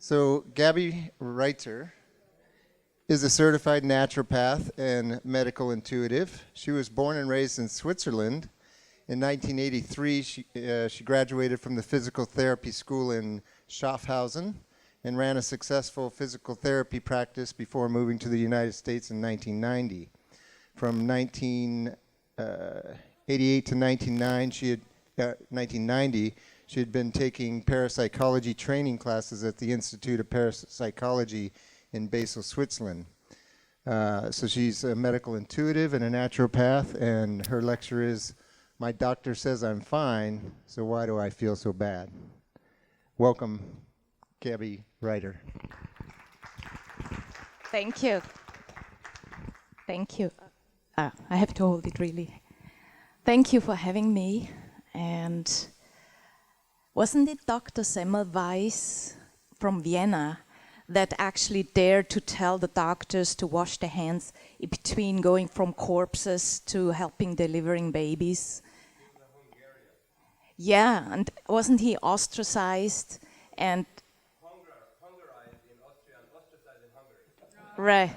So Gabie Reiter is a certified naturopath and medical intuitive. She was born and raised in Switzerland. In 1983, she graduated from the physical therapy school in Schaffhausen and ran a successful physical therapy practice before moving to the United States in 1990. From 1988 to 1990, she had been taking parapsychology training classes at the Institute of Parapsychology in Basel, Switzerland. So she's a medical intuitive and a naturopath, and her lecture is, "My doctor says I'm fine, so why do I feel so bad?" Welcome, Gabie Reiter. Thank you. Thank you. I have to hold it really. Thank you for having me. And wasn't it Dr. Semmelweis from Vienna that actually dared to tell the doctors to wash their hands in between going from corpses to helping delivering babies? Yeah, and wasn't he ostracized and Hungarized in Austria and ostracized in Hungary. right?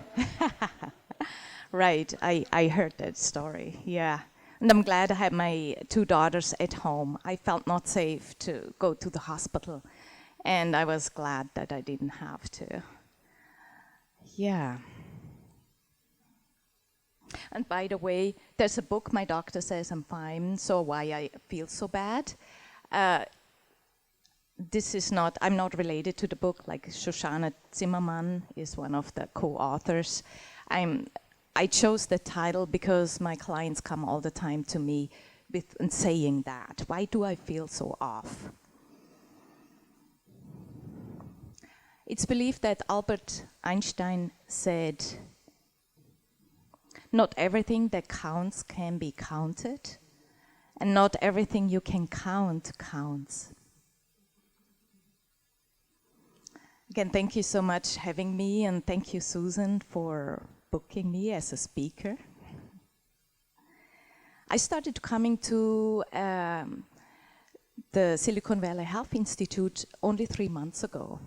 Right, I heard that story, yeah. And I'm glad I had my two daughters at home. I felt not safe to go to the hospital, and I was glad that I didn't have to. Yeah. And by the way, there's a book, My Doctor Says I'm Fine, so why I feel so bad. This is not, I'm not related to the book, like Shoshana Zimmerman is one of the co-authors. I chose the title because my clients come all the time to me with saying that. Why do I feel so off? It's believed that Albert Einstein said, "Not everything that counts can be counted, and not everything you can count counts." Again, thank you so much for having me, and thank you, Susan, for booking me as a speaker. I started coming to the Silicon Valley Health Institute only 3 months ago.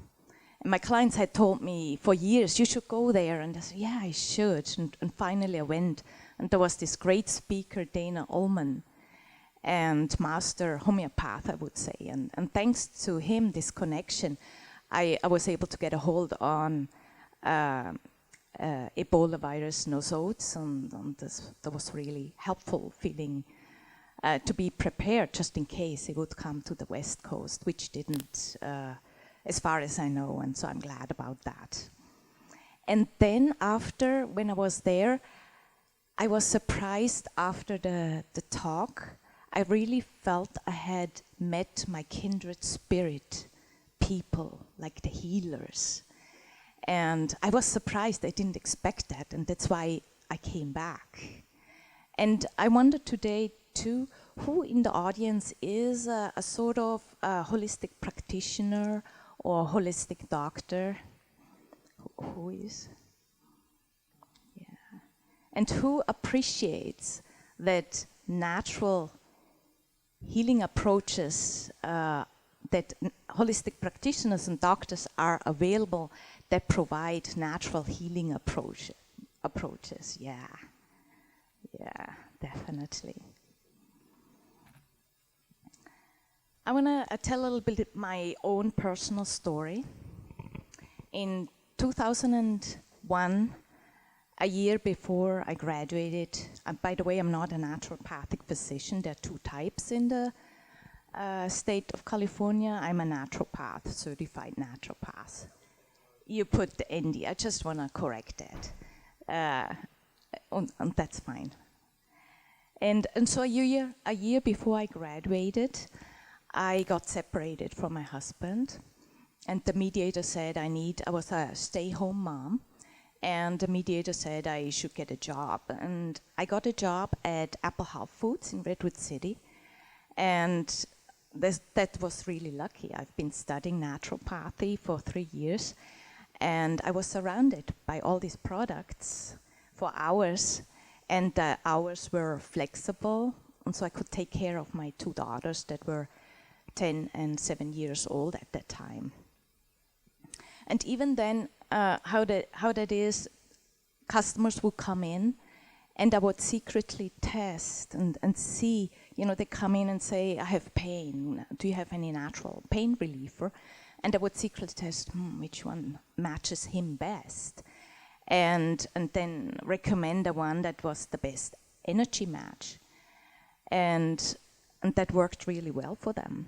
And my clients had told me for years, "You should go there." And I said, "Yeah, I should." And finally I went. And there was this great speaker, Dana Ullman, and master homeopath, I would say. And thanks to him, this connection, I was able to get a hold on Ebola virus nosodes, and that was really helpful feeling to be prepared just in case it would come to the West Coast, which didn't, as far as I know, and so I'm glad about that. And then after, when I was there, I was surprised after the talk. I really felt I had met my kindred spirit people, like the healers. And I was surprised, I didn't expect that, and that's why I came back. And I wonder today too, who in the audience is a sort of holistic practitioner or holistic doctor? Who is? Yeah. And who appreciates that natural healing approaches that holistic practitioners and doctors are available that provide natural healing approaches? Yeah, definitely. I want to tell a little bit my own personal story. In 2001, a year before I graduated, by the way, I'm not a naturopathic physician. There are two types in the state of California. I'm a naturopath, certified naturopath. You put the ND, I just want to correct that. And that's fine. And so a year before I graduated, I got separated from my husband, and the mediator said I was a stay-home mom, and the mediator said I should get a job. And I got a job at Apple Health Foods in Redwood City, and that was really lucky. I've been studying naturopathy for 3 years, and I was surrounded by all these products for hours, and the hours were flexible, and so I could take care of my two daughters that were 10 and 7 years old at that time. And even then, how that is, customers would come in, and I would secretly test and see, they come in and say, I have pain. Do you have any natural pain reliever? And I would secretly test which one matches him best. And then recommend the one that was the best energy match. And that worked really well for them.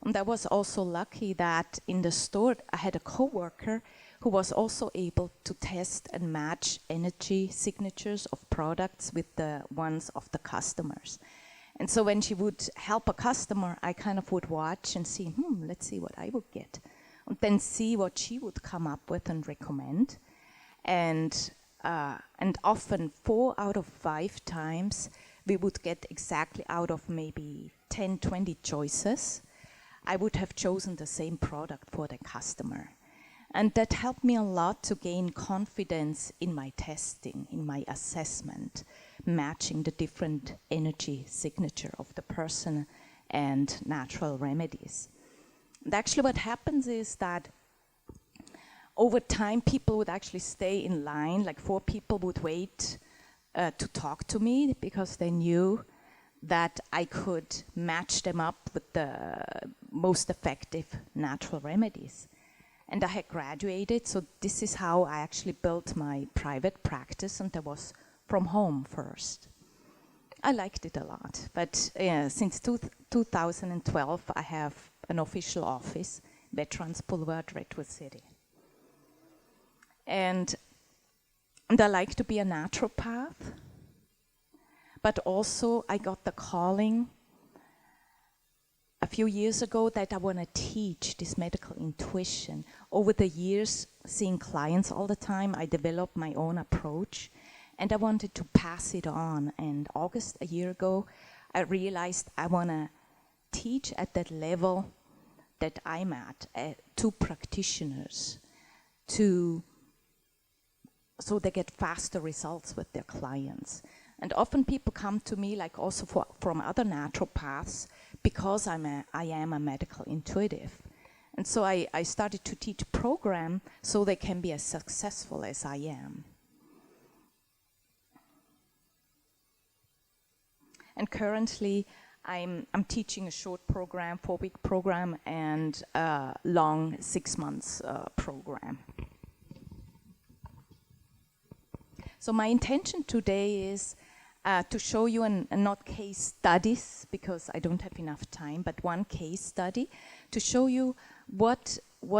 And I was also lucky that in the store I had a coworker who was also able to test and match energy signatures of products with the ones of the customers. And so when she would help a customer, I kind of would watch and see, let's see what I would get. And then see what she would come up with and recommend. And often 4 out of 5 times, we would get exactly out of maybe 10, 20 choices, I would have chosen the same product for the customer. And that helped me a lot to gain confidence in my testing, in my assessment, matching the different energy signature of the person and natural remedies. And actually what happens is that over time people would actually stay in line, like 4 people would wait to talk to me because they knew that I could match them up with the most effective natural remedies. And I had graduated, so this is how I actually built my private practice, and that was from home first. I liked it a lot, but since 2012 I have an official office, Veterans Boulevard, Redwood City. And I like to be a naturopath, but also I got the calling a few years ago that I want to teach this medical intuition. Over the years, seeing clients all the time, I developed my own approach, and I wanted to pass it on. And August, a year ago, I realized I want to teach at that level that I'm at, to practitioners, so they get faster results with their clients. And often people come to me, like also from other naturopaths, because I am a medical intuitive. And so I started to teach a program so they can be as successful as I am. And currently, I'm teaching a short program, 4-week program, and a long 6 months program. So my intention today is to show you, and not case studies, because I don't have enough time, but one case study to show you what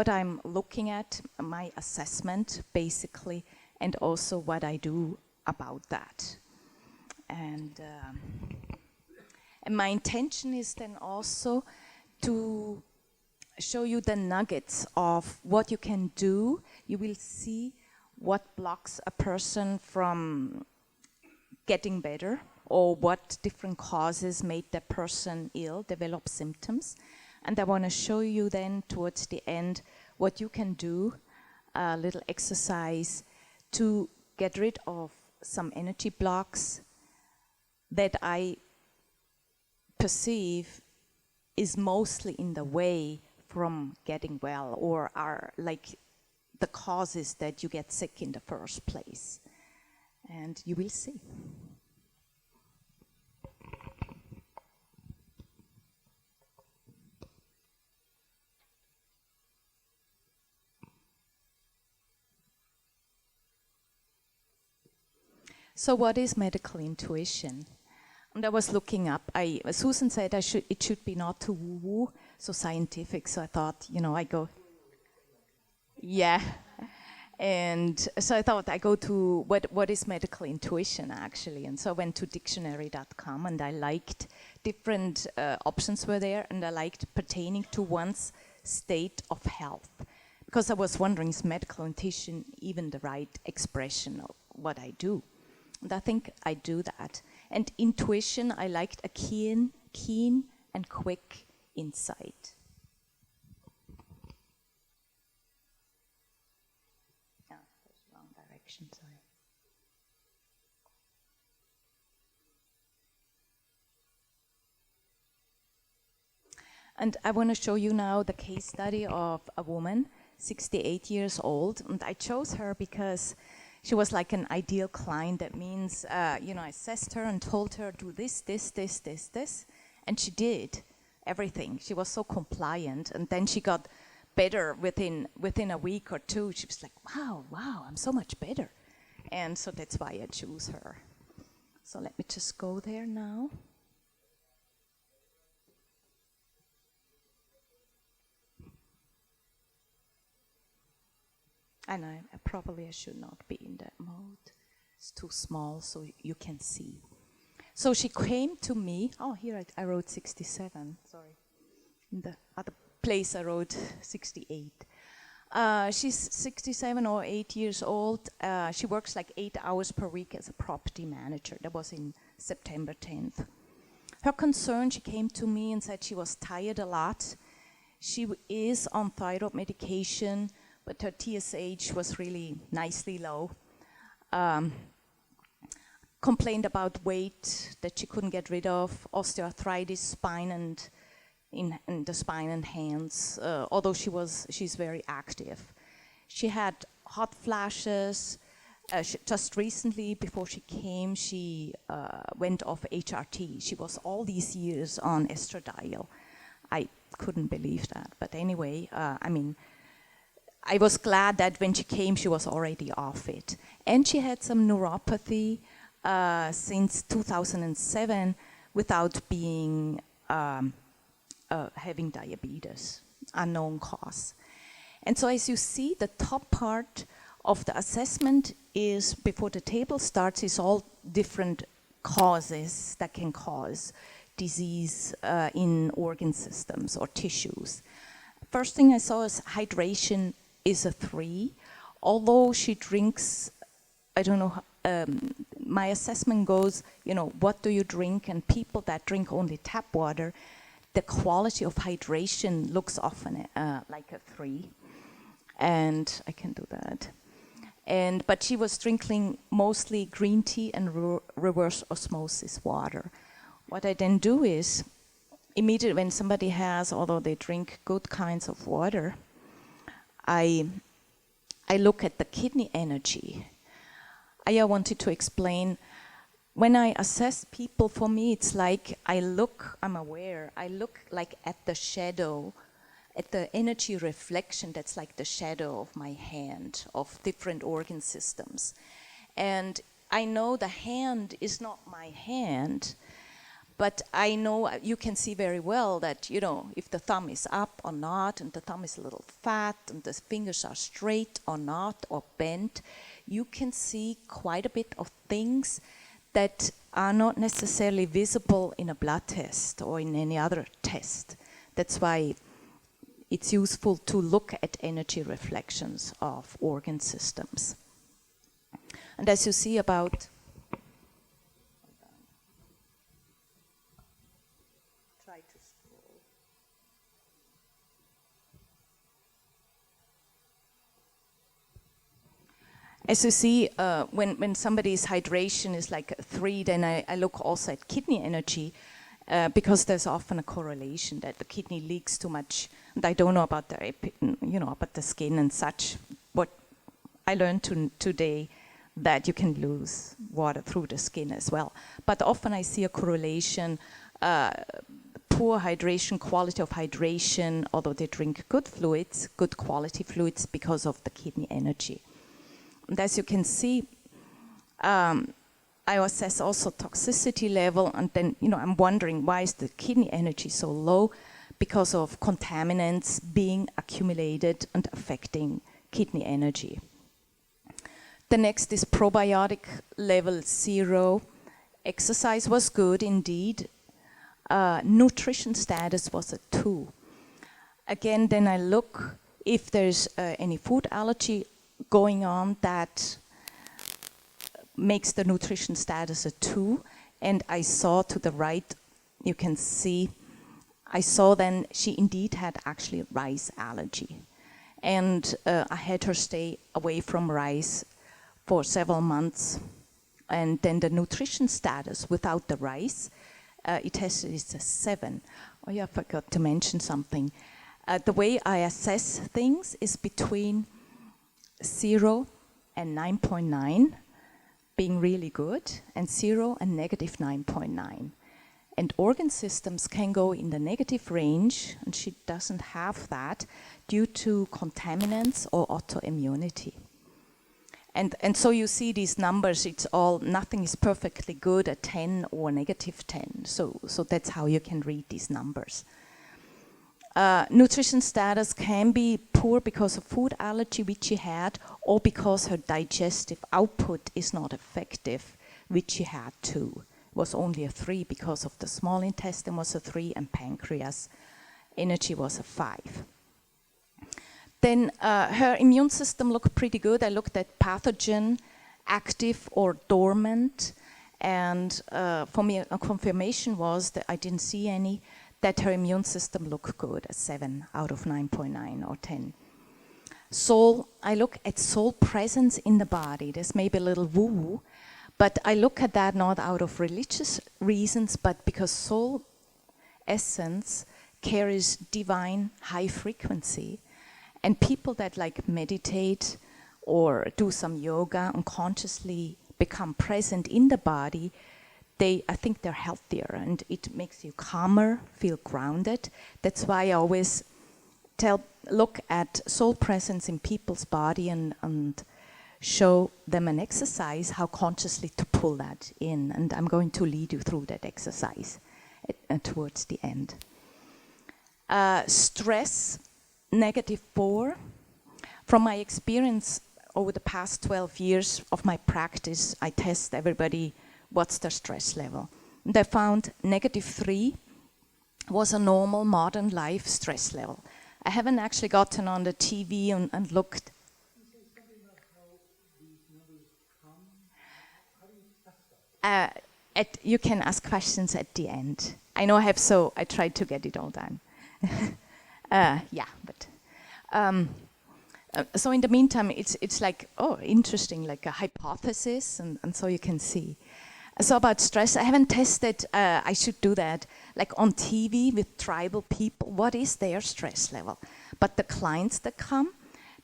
I'm looking at, my assessment basically, and also what I do about that. And my intention is then also to show you the nuggets of what you can do. You will see what blocks a person from getting better, or what different causes made the person ill, develop symptoms. And I want to show you then towards the end what you can do, a little exercise to get rid of some energy blocks that I perceive is mostly in the way from getting well, or are like the causes that you get sick in the first place. And you will see. So what is medical intuition? And I was looking up, Susan said it should be not too woo-woo, so scientific, so I thought, I go, yeah. And so I thought I go to what is medical intuition actually, and so I went to dictionary.com, and I liked different options were there, and I liked pertaining to one's state of health, because I was wondering, is medical intuition even the right expression of what I do? And I think I do that. And intuition, I liked a keen and quick insight. Sorry. And I want to show you now the case study of a woman. 68 years old. And I chose her because she was like an ideal client. That means, I assessed her and told her, do this, this, this, this, this. And she did everything. She was so compliant. And then she got better within a week or two. She was like, wow, I'm so much better. And so that's why I choose her. So let me just go there now. And I should not be in that mode. It's too small so you can see. So she came to me. Oh, here I wrote 67. Sorry. In the other place I wrote 68. She's 67 or 8 years old. She works like 8 hours per week as a property manager. That was in September 10th. Her concern, she came to me and said she was tired a lot. She is on thyroid medication, but her TSH was really nicely low. Complained about weight that she couldn't get rid of, osteoarthritis, spine and in the spine and hands, although she's very active. She had hot flashes. Just recently, before she came, she went off HRT. She was all these years on estradiol. I couldn't believe that. But anyway, I was glad that when she came, she was already off it. And she had some neuropathy since 2007 without being having diabetes, unknown cause. And so as you see, the top part of the assessment is, before the table starts, is all different causes that can cause disease in organ systems or tissues. First thing I saw is hydration is a 3. Although she drinks, I don't know, my assessment goes, what do you drink? And people that drink only tap water, the quality of hydration looks often like a 3. And I can do that. But she was drinking mostly green tea and reverse osmosis water. What I then do is, immediately when somebody has, although they drink good kinds of water, I look at the kidney energy. I wanted to explain, when I assess people, for me it's like I'm aware, I look like at the shadow, at the energy reflection that's like the shadow of my hand, of different organ systems. And I know the hand is not my hand, but I know you can see very well that, if the thumb is up or not, and the thumb is a little fat, and the fingers are straight or not, or bent, you can see quite a bit of things that are not necessarily visible in a blood test or in any other test. That's why it's useful to look at energy reflections of organ systems. And as you see about, try to scroll. As you see, when somebody's hydration is like a 3, then I look also at kidney energy, because there's often a correlation that the kidney leaks too much. And I don't know about about the skin and such. But I learned today that you can lose water through the skin as well. But often I see a correlation, poor hydration, quality of hydration, although they drink good fluids, good quality fluids, because of the kidney energy. And as you can see, I assess also toxicity level, and then, I'm wondering, why is the kidney energy so low? Because of contaminants being accumulated and affecting kidney energy. The next is probiotic level 0. Exercise was good indeed. Nutrition status was a 2. Again, then I look if there's any food allergy going on that makes the nutrition status a 2. And I saw to the right, you can see, I saw then she indeed had actually rice allergy. And I had her stay away from rice for several months. And then the nutrition status without the rice, it has, it's a 7. Oh yeah, I forgot to mention something. The way I assess things is between 0 and 9.9, being really good, and 0 and negative 9.9. And organ systems can go in the negative range, and she doesn't have that due to contaminants or autoimmunity. And so you see these numbers, it's all, nothing is perfectly good at 10 or negative 10. So that's how you can read these numbers. Nutrition status can be poor because of food allergy, which she had, or because her digestive output is not effective, which she had too. It was only a 3 because of the small intestine was a 3 and pancreas. Energy was a 5. Then her immune system looked pretty good. I looked at pathogen, active or dormant, and for me a confirmation was that I didn't see any, that her immune system looked good, a 7 out of 9.9 or 10. Soul, I look at soul presence in the body. This may be a little woo-woo, but I look at that not out of religious reasons, but because soul essence carries divine high frequency. And people that like meditate or do some yoga and consciously become present in the body, I think they're healthier and it makes you calmer, feel grounded. That's why I always look at soul presence in people's body and show them an exercise, how consciously to pull that in. And I'm going to lead you through that exercise towards the end. Stress, -4. From my experience over the past 12 years of my practice, I test everybody what's their stress level. And I found -3 was a normal modern life stress level. I haven't actually gotten on the TV and looked. You can ask questions at the end. I know I have, so I tried to get it all done. Yeah, but so in the meantime, it's like, oh, interesting, like a hypothesis, and so you can see. So about stress, I haven't tested, I should do that, like on TV with tribal people, what is their stress level? But the clients that come,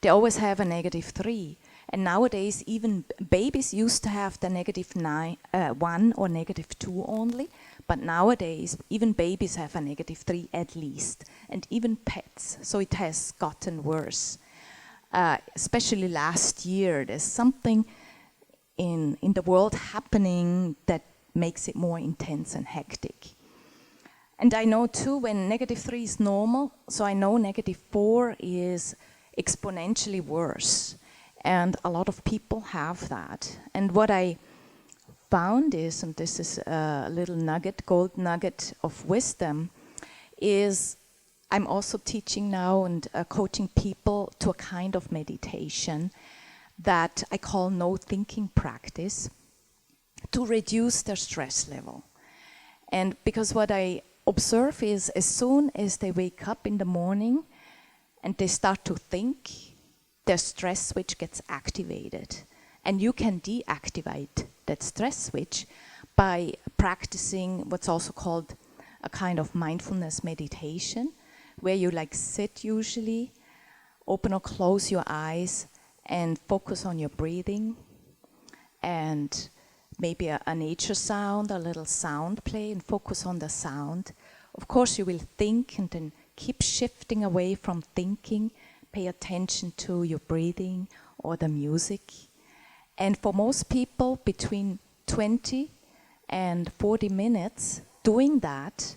they always have a -3. And nowadays, even babies used to have the -1 or -2 only, but nowadays, even babies have a -3 at least, and even pets, so it has gotten worse. Especially last year, there's something in the world happening that makes it more intense and hectic. And I know too, when -3 is normal, so I know -4 is exponentially worse. And a lot of people have that. And what I found is, and this is a little nugget, gold nugget of wisdom, is I'm also teaching now and coaching people to a kind of meditation that I call no thinking practice to reduce their stress level. And because what I observe is as soon as they wake up in the morning and they start to think, their stress switch gets activated. And you can deactivate that stress switch by practicing what's also called a kind of mindfulness meditation, where you like sit usually, open or close your eyes, and focus on your breathing, and maybe a nature sound, a little sound play, and focus on the sound. Of course, you will think and then keep shifting away from thinking, pay attention to your breathing or the music. And for most people, between 20 and 40 minutes doing that,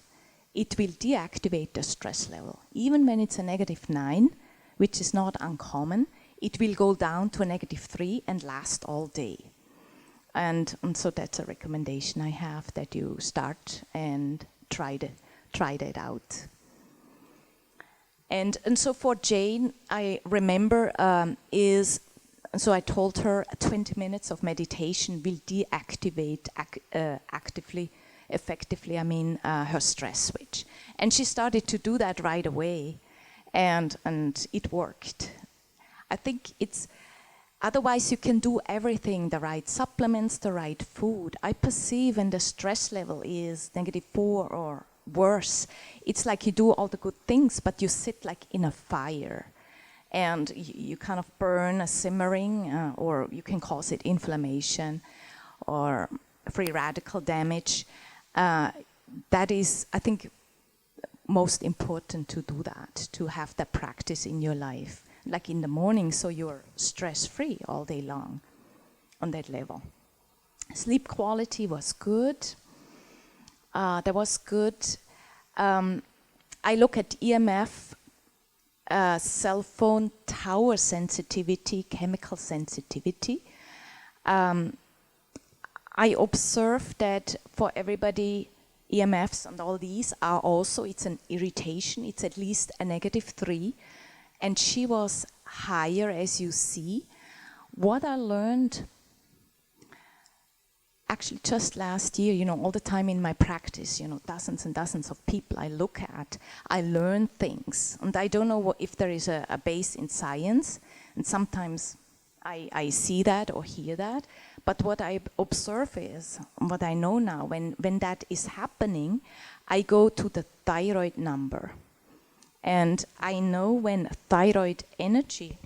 it will deactivate the stress level. Even when it's a -9, which is not uncommon, it will go down to a -3 and last all day. And so that's a recommendation I have, that you start and try that out. And so for Jane, I remember so I told her 20 minutes of meditation will deactivate effectively, her stress switch. And she started to do that right away, and it worked. I think otherwise you can do everything, the right supplements, the right food. I perceive when the stress level is -4 worse. It's like you do all the good things, but you sit like in a fire. And you kind of burn a simmering, or you can cause it inflammation or free radical damage. That is, I think, most important to do that, to have that practice in your life, like in the morning, so you're stress-free all day long on that level. Sleep quality was good. That was good. I look at EMF, cell phone tower sensitivity, chemical sensitivity. I observe that for everybody, EMFs and all these are also, it's an irritation, it's at least a -3, and she was higher, as you see. What I learned actually just last year, you know, all the time in my practice, you know, dozens and dozens of people I look at, I learn things, and I don't know if there is a base in science, and sometimes I see that or hear that, but what I observe is, what I know now, when that is happening, I go to the thyroid number, and I know when thyroid energy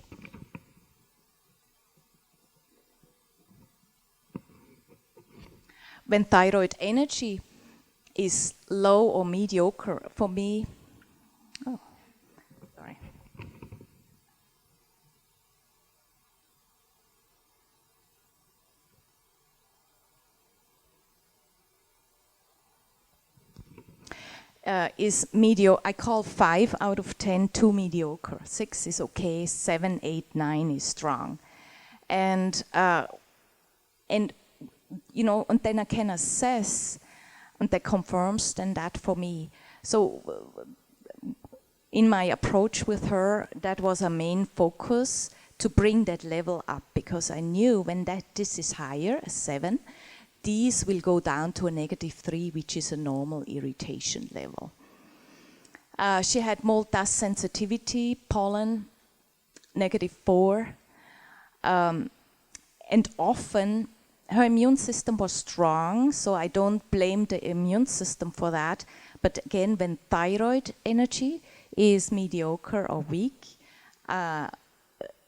is low or mediocre, for me, is mediocre. I call 5 out of 10 too mediocre. 6 is okay, 7, 8, 9 is strong. And you know, and then I can assess, and that confirms then that for me. So in my approach with her, that was a main focus, to bring that level up, because I knew when this is higher, a 7, these will go down to a -3, which is a normal irritation level. She had mold dust sensitivity, pollen, -4, and often her immune system was strong, so I don't blame the immune system for that. But again, when thyroid energy is mediocre or weak,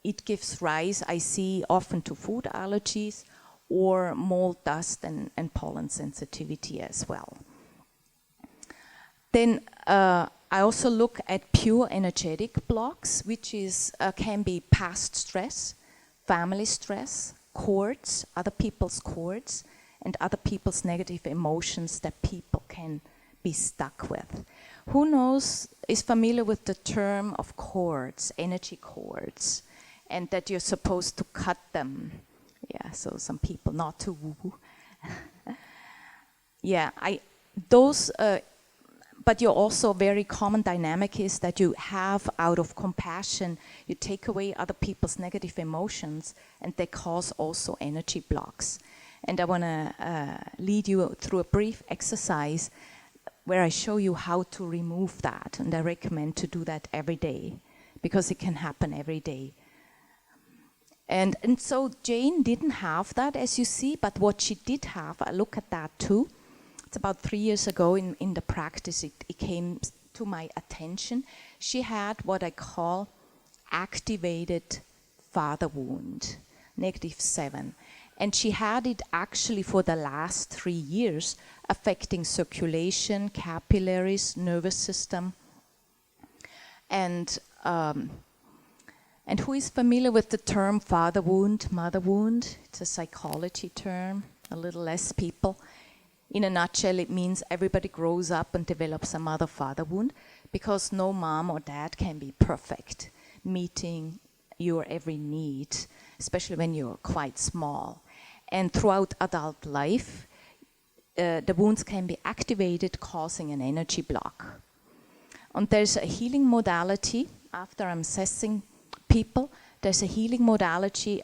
it gives rise, I see, often to food allergies or mold dust and pollen sensitivity as well. Then I also look at pure energetic blocks, which is can be past stress, family stress, cords, other people's cords, and other people's negative emotions that people can be stuck with. Who knows, is familiar with the term of cords, energy cords, and that you're supposed to cut them. Yeah, so some people, not too woo-woo. Yeah, but you're also, very common dynamic is that you have, out of compassion, you take away other people's negative emotions, and they cause also energy blocks. And I want to lead you through a brief exercise where I show you how to remove that, and I recommend to do that every day, because it can happen every day. And so Jane didn't have that, as you see, but what she did have, I look at that too. It's about 3 years ago in the practice, it came to my attention. She had what I call activated father wound, -7. And she had it actually for the last 3 years, affecting circulation, capillaries, nervous system. And who is familiar with the term father wound, mother wound? It's a psychology term, a little less people. In a nutshell, it means everybody grows up and develops a mother-father wound, because no mom or dad can be perfect, meeting your every need, especially when you're quite small. And throughout adult life, the wounds can be activated, causing an energy block. And there's a healing modality, after I'm assessing people, there's a healing modality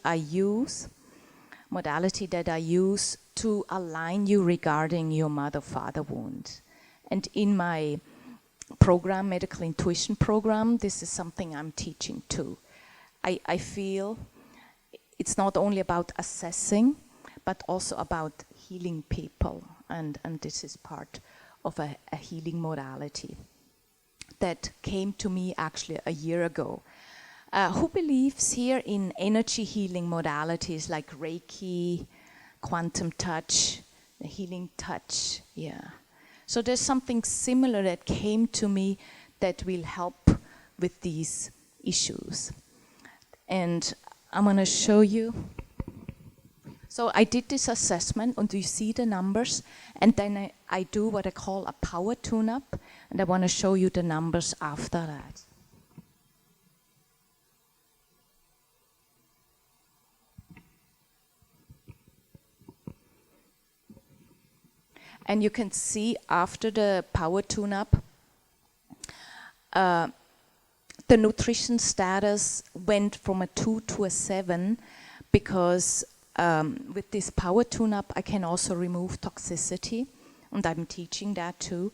that I use to align you regarding your mother-father wound. And in my program, Medical Intuition program, this is something I'm teaching too. I feel it's not only about assessing, but also about healing people, and this is part of a healing modality that came to me actually a year ago. Who believes here in energy healing modalities like Reiki, quantum touch, the healing touch? Yeah. So there's something similar that came to me that will help with these issues. And I'm going to show you. So I did this assessment, and you see the numbers, and then I do what I call a power tune-up, and I want to show you the numbers after that. And you can see after the power tune-up, the nutrition status went from a 2 to a 7 because with this power tune-up I can also remove toxicity, and I'm teaching that too.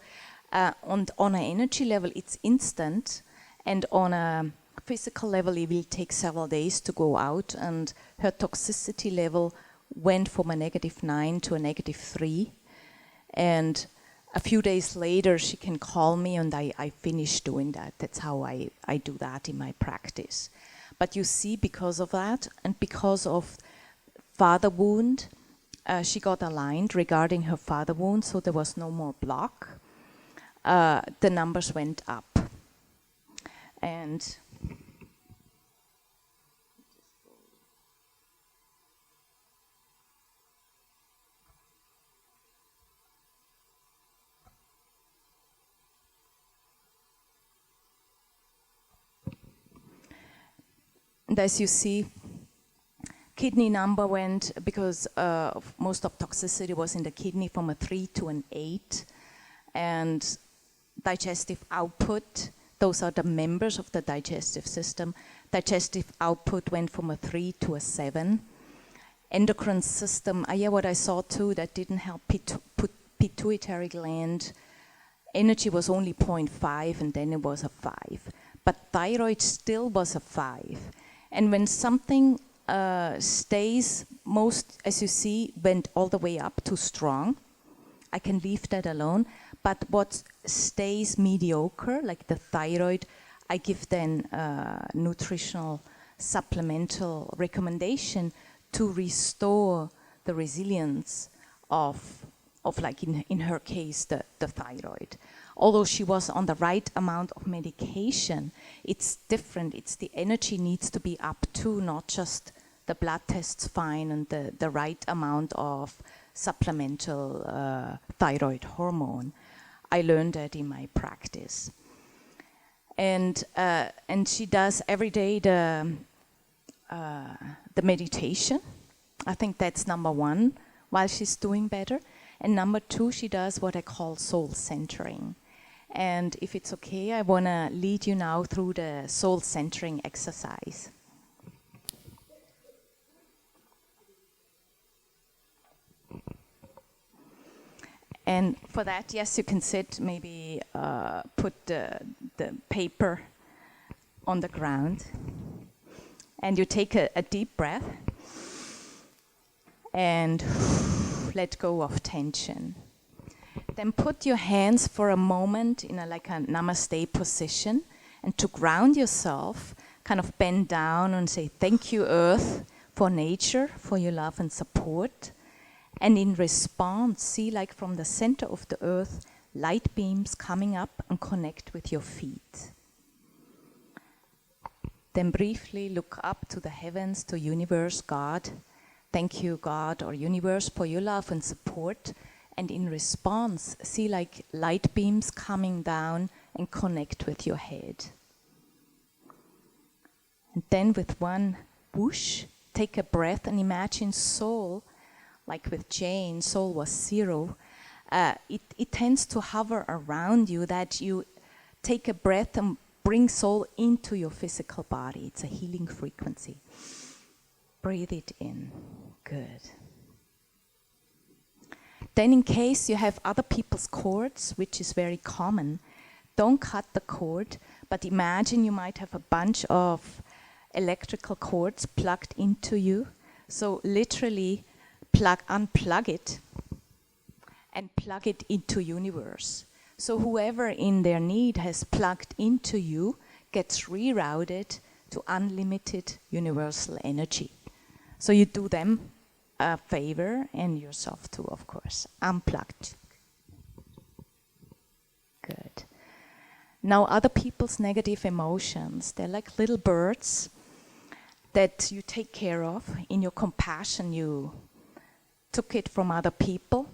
On an energy level it's instant, and on a physical level it will take several days to go out, and her toxicity level went from a -9 to a -3. And a few days later, she can call me, and I finish doing that. That's how I do that in my practice. But you see, because of that, and because of father wound, she got aligned regarding her father wound, so there was no more block. The numbers went up. And as you see, kidney number went, because most of toxicity was in the kidney, from a 3 to an 8. And digestive output, those are the members of the digestive system. Digestive output went from a 3 to a 7. Endocrine system, what I saw too, that didn't help pituitary gland. Energy was only 0.5, and then it was a 5. But thyroid still was a 5. And when something stays, most, as you see, went all the way up to strong, I can leave that alone. But what stays mediocre, like the thyroid, I give then nutritional supplemental recommendation to restore the resilience of like in her case, the thyroid. Although she was on the right amount of medication, it's different. It's the energy needs to be up too, not just the blood tests fine and the right amount of supplemental thyroid hormone. I learned that in my practice. And she does every day the meditation. I think that's number 1, while she's doing better. And number 2, she does what I call soul centering. And if it's okay, I want to lead you now through the soul centering exercise. And for that, yes, you can sit, maybe put the paper on the ground. And you take a deep breath and let go of tension. Then put your hands for a moment in like a namaste position, and to ground yourself, kind of bend down and say, thank you, Earth, for nature, for your love and support. And in response, see like from the center of the Earth, light beams coming up and connect with your feet. Then briefly look up to the heavens, to universe, God. Thank you, God or universe, for your love and support. And in response, see like light beams coming down and connect with your head. And then with one whoosh, take a breath and imagine soul, like with Jane, soul was 0. It tends to hover around you, that you take a breath and bring soul into your physical body. It's a healing frequency. Breathe it in. Good. Then in case you have other people's cords, which is very common, don't cut the cord, but imagine you might have a bunch of electrical cords plugged into you. So literally unplug it and plug it into universe. So whoever in their need has plugged into you gets rerouted to unlimited universal energy. So you do them a favor, and yourself too, of course. Unplugged. Good. Now other people's negative emotions, they're like little birds that you take care of. In your compassion, you took it from other people,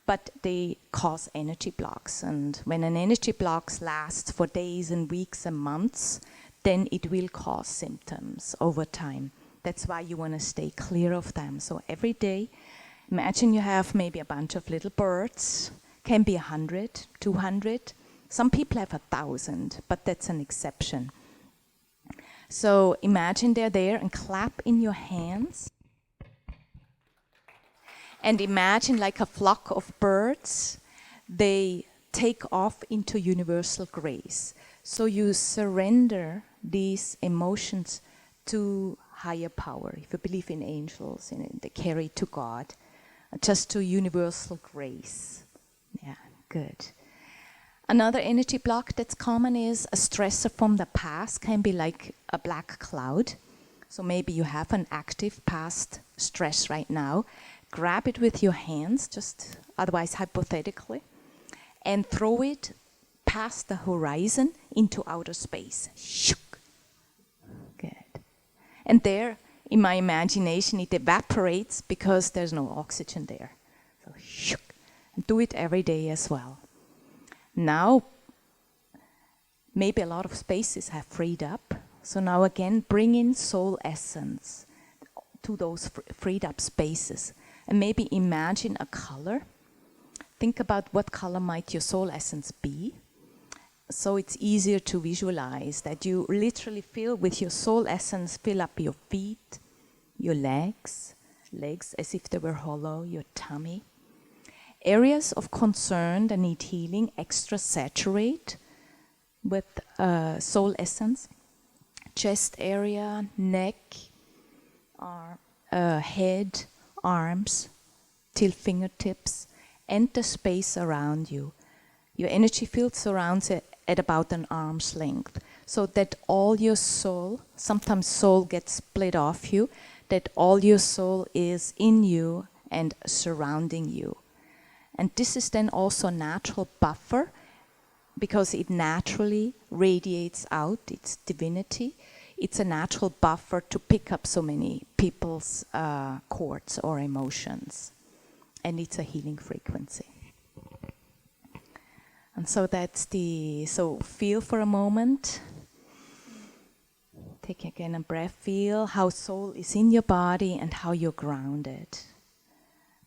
but they cause energy blocks. And when an energy block lasts for days and weeks and months, then it will cause symptoms over time. That's why you want to stay clear of them. So every day, imagine you have maybe a bunch of little birds, can be 100, 200. Some people have 1,000, but that's an exception. So imagine they're there and clap in your hands. And imagine like a flock of birds, they take off into universal grace. So you surrender these emotions to higher power. If you believe in angels, they carry to God, just to universal grace. Yeah, good. Another energy block that's common is a stressor from the past, can be like a black cloud. So maybe you have an active past stress right now. Grab it with your hands, just otherwise hypothetically, and throw it past the horizon into outer space. Shook. Good. And there, in my imagination, it evaporates because there's no oxygen there. So shook. And do it every day as well. Now, maybe a lot of spaces have freed up. So now again, bring in soul essence to those freed up spaces. And maybe imagine a color. Think about what color might your soul essence be. So it's easier to visualize that you literally fill with your soul essence, fill up your feet, your legs as if they were hollow, your tummy. Areas of concern that need healing, extra saturate with soul essence. Chest area, neck, head, arms, till fingertips, and the space around you. Your energy field surrounds it at about an arm's length, so that all your soul, sometimes soul gets split off you, that all your soul is in you and surrounding you. And this is then also a natural buffer, because it naturally radiates out its divinity. It's a natural buffer to pick up so many people's chords or emotions. And it's a healing frequency. And so that's so feel for a moment. Take again a breath, feel how soul is in your body and how you're grounded.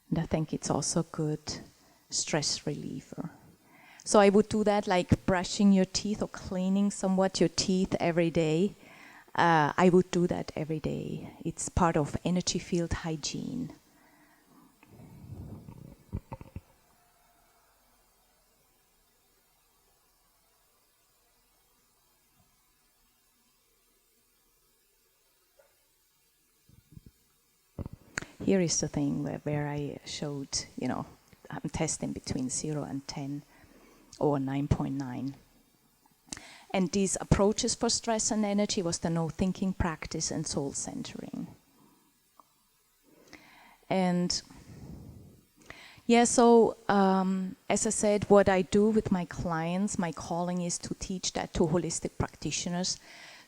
And I think it's also good stress reliever. So I would do that like brushing your teeth or cleaning somewhat your teeth every day. I would do that every day. It's part of energy field hygiene. Here is the thing where I showed, I'm testing between 0 and 10 or 9.9. And these approaches for stress and energy was the no thinking practice and soul centering. And so as I said, what I do with my clients, my calling is to teach that to holistic practitioners.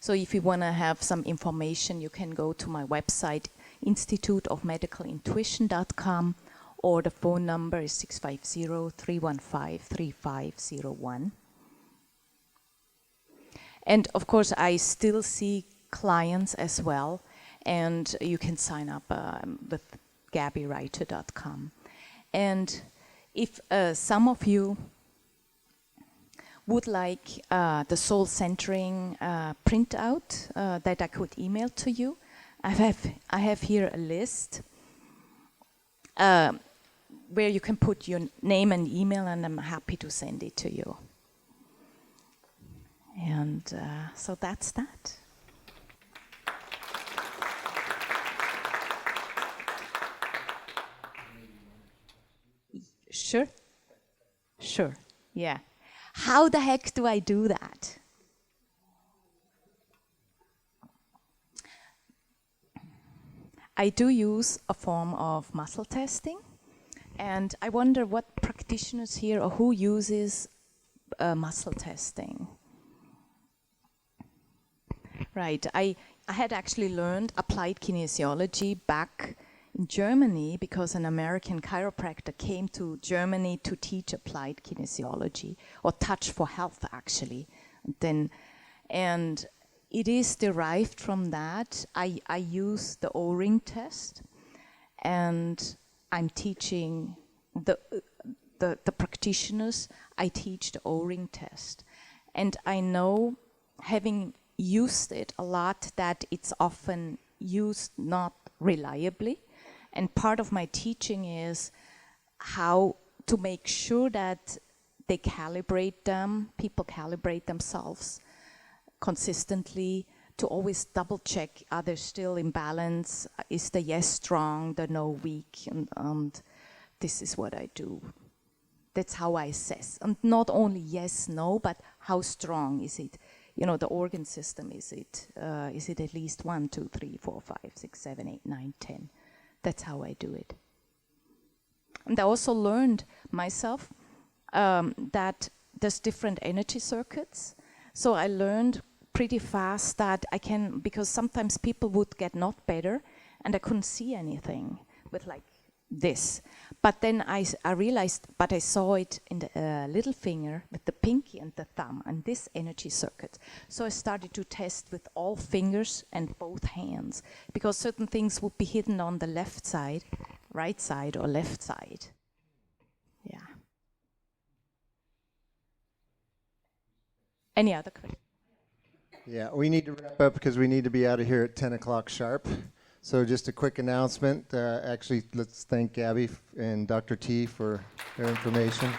So if you want to have some information, you can go to my website, Institute of Intuition.com, or the phone number is 650-315-3501. And of course, I still see clients as well, and you can sign up with GabieReiter.com. And if some of you would like the soul centering printout that I could email to you, I have here a list where you can put your name and email, and I'm happy to send it to you. And so that's that. Sure? Sure, yeah. How the heck do I do that? I do use a form of muscle testing, and I wonder what practitioners here or who uses muscle testing. Right, I had actually learned applied kinesiology back in Germany because an American chiropractor came to Germany to teach applied kinesiology, or touch for health actually. And it is derived from that. I use the O-ring test, and I'm teaching the practitioners, I teach the O-ring test. And I know, having used it a lot, that it's often used not reliably. And part of my teaching is how to make sure that they calibrate them, people calibrate themselves consistently, to always double check, are they still in balance? Is the yes strong, the no weak? And this is what I do. That's how I assess. And not only yes, no, but how strong is it? You know, the organ system, is it at least 1, 2, 3, 4, 5, 6, 7, 8, 9, 10? That's how I do it. And I also learned myself that there's different energy circuits. So I learned pretty fast that I can, because sometimes people would get not better and I couldn't see anything with like this. But then I realized, but I saw it in the little finger with the pinky and the thumb and this energy circuit. So I started to test with all fingers and both hands, because certain things would be hidden on the left side, right side or left side. Yeah. Any other questions? Yeah, we need to wrap up because we need to be out of here at 10 o'clock sharp. So just a quick announcement. Actually, let's thank Gabie and Dr. T for their information.